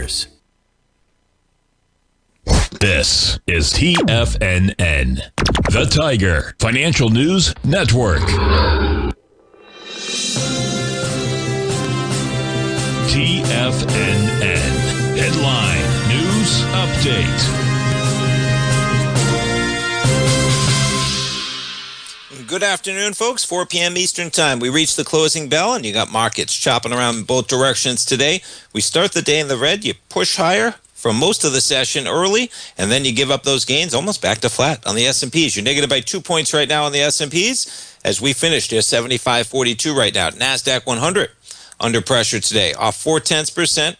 years. This is TFNN, the Tiger Financial News Network. TFNN Headline News Update. Good afternoon, folks. 4 p.m. Eastern Time. We reached the closing bell, and you got markets chopping around in both directions today. We start the day in the red. You push higher for most of the session early, and then you give up those gains almost back to flat on the S&Ps. You're negative by 2 points right now on the S&Ps as we finished at 75.42 right now. NASDAQ 100 under pressure today, off 0.4%.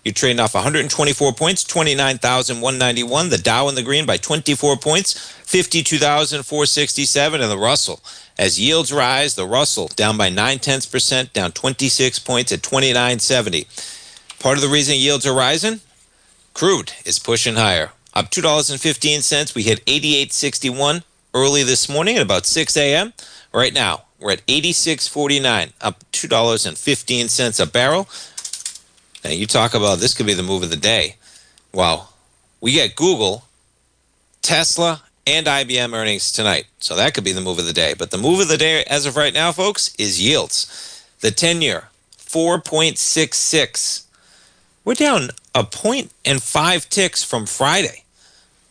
You're trading off 124 points, 29,191. The Dow in the green by 24 points, 52,467. And the Russell, as yields rise, the Russell down by 0.9%, down 26 points at 2970. Part of the reason yields are rising, crude is pushing higher. Up $2.15. We hit 88.61 early this morning at about 6 a.m. Right now, we're at 86.49, up $2.15 a barrel. Now, you talk about this could be the move of the day. Wow. We get Google, Tesla, and IBM earnings tonight. So that could be the move of the day. But the move of the day as of right now, folks, is yields. The 10-year, 4.66. We're down 1.5 ticks from Friday.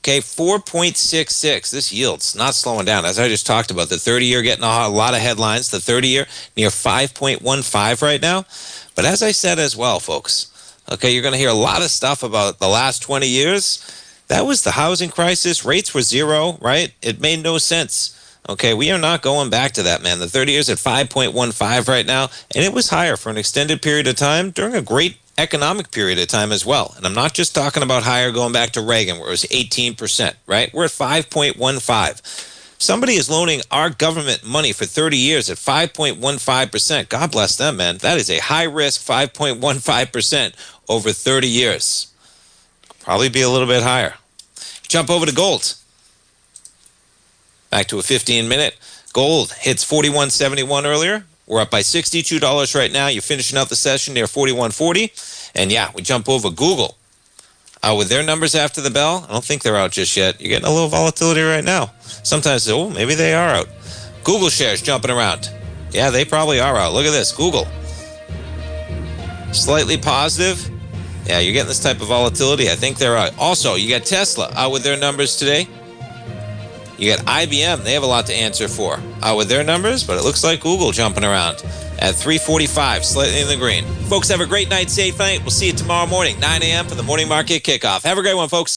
Okay, 4.66. This yield's not slowing down. As I just talked about, the 30-year getting a lot of headlines. The 30-year near 5.15 right now. But as I said as well, folks, okay, you're going to hear a lot of stuff about the last 20 years. That was the housing crisis. Rates were zero, right? It made no sense. Okay, we are not going back to that, man. The 30 years at 5.15 right now, and it was higher for an extended period of time during a great economic period of time as well. And I'm not just talking about higher going back to Reagan, where it was 18%, right? We're at 5.15. Somebody is loaning our government money for 30 years at 5.15%. God bless them, man. That is a high-risk 5.15% over 30 years. Probably be a little bit higher. Jump over to gold. Back to a 15-minute. Gold hits 41.71 earlier. We're up by $62 right now. You're finishing out the session near 41.40. And, yeah, we jump over Google. With their numbers after the bell, I don't think they're out just yet. You're getting a little volatility right now. Sometimes, maybe they are out. Google shares jumping around. Yeah, they probably are out. Look at this, Google. Slightly positive. Yeah, you're getting this type of volatility. I think they're out. Also, you got Tesla out with their numbers today. You got IBM. They have a lot to answer for out with their numbers, but it looks like Google jumping around at 3:45, slightly in the green. Folks, have a great night, safe night. We'll see you tomorrow morning, 9 a.m. for the morning market kickoff. Have a great one, folks.